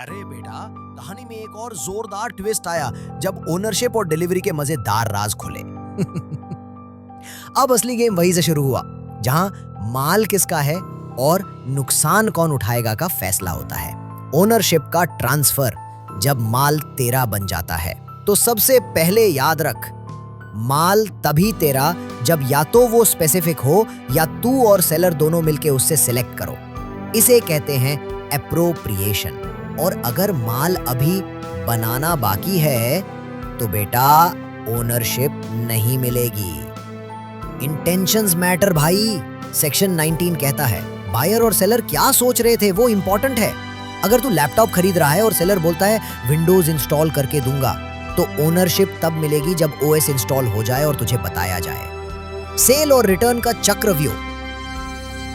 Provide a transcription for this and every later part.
अरे बेटा, कहानी में एक और जोरदार ट्विस्ट आया जब ओनरशिप और डिलीवरी के मजेदार राज खुले। अब असली गेम वहीं से शुरू हुआ जहां माल किसका है और नुकसान कौन उठाएगा का फैसला होता है। ओनरशिप का ट्रांसफर जब माल तेरा बन जाता है तो सबसे पहले याद रख, माल तभी तेरा जब या तो वो स्पेसिफिक हो या तू और सेलर दोनों मिलके उससे सिलेक्ट करो। इसे कहते हैं एप्रोप्रिएशन। और अगर माल अभी बनाना बाकी है तो बेटा ओनरशिप नहीं मिलेगी। इंटेंशंस मैटर भाई, सेक्शन 19 कहता है। बायर और सेलर क्या सोच रहे थे वो इंपॉर्टेंट है। अगर तू लैपटॉप खरीद रहा है और सेलर बोलता है विंडोज इंस्टॉल करके दूंगा, तो ओनरशिप तब मिलेगी जब ओएस इंस्टॉल हो जाए और तुझे बताया जाए। सेल और रिटर्न का चक्रव्यूह।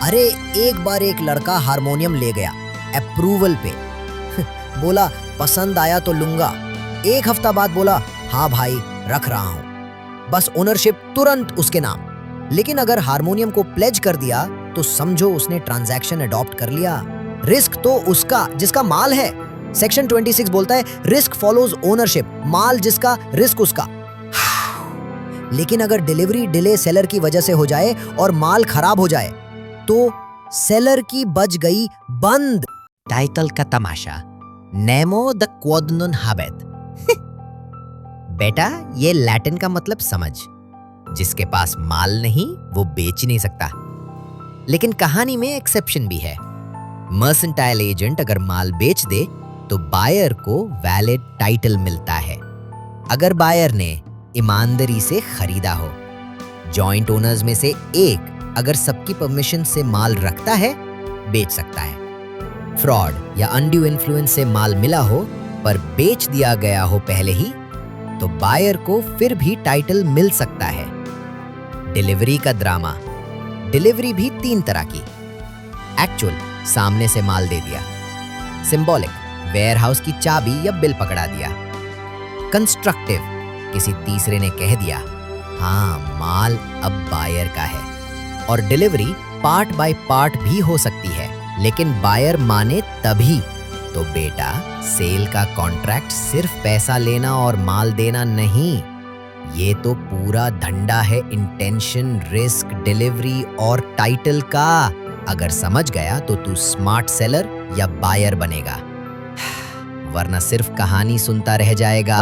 अरे एक बार एक लड़का हारमोनियम ले गया अप्रूवल पे, बोला पसंद आया तो लूंगा। एक हफ्ता बाद बोला हाँ भाई रख रहा हूं, बस ओनरशिप तुरंत उसके नाम। लेकिन अगर हारमोनियम को प्लेज कर दिया तो समझो उसने ट्रांजैक्शन अडॉप्ट कर लिया। रिस्क तो उसका जिसका माल है। सेक्शन 26 बोलता है रिस्क फॉलोज ओनरशिप, माल जिसका रिस्क उसका। लेकिन अगर डिलीवरी डिले सेलर की वजह से हो जाए और माल खराब हो जाए तो सेलर की बच गई बंद। टाइटल का तमाशा, नेमो द क्वाड नॉन हाबेट। बेटा ये लैटिन का मतलब समझ, जिसके पास माल नहीं वो बेच नहीं सकता। लेकिन कहानी में एक्सेप्शन भी है। मर्सेंटाइल एजेंट अगर माल बेच दे तो बायर को वैलिड टाइटल मिलता है, अगर बायर ने ईमानदारी से खरीदा हो। जॉइंट ओनर्स में से एक अगर सबकी परमिशन से माल रखता है बेच सकता है। फ्रॉड या अनड्यू इन्फ्लुएंस से माल मिला हो पर बेच दिया गया हो पहले ही, तो बायर को फिर भी टाइटल मिल सकता है। डिलीवरी का ड्रामा। डिलीवरी भी 3 तरह की। एक्चुअल, सामने से माल दे दिया। सिंबॉलिक, वेयरहाउस की चाबी या बिल पकड़ा दिया। कंस्ट्रक्टिव, किसी तीसरे ने कह दिया हाँ माल अब बायर का है। और डिलीवरी पार्ट बाय पार्ट भी हो सकती है, लेकिन बायर माने तभी। तो बेटा सेल का कॉन्ट्रैक्ट सिर्फ पैसा लेना और माल देना नहीं, ये तो पूरा धंधा है इंटेंशन, रिस्क, डिलीवरी और टाइटल का। अगर समझ गया तो तू स्मार्ट सेलर या बायर बनेगा, वरना सिर्फ कहानी सुनता रह जाएगा।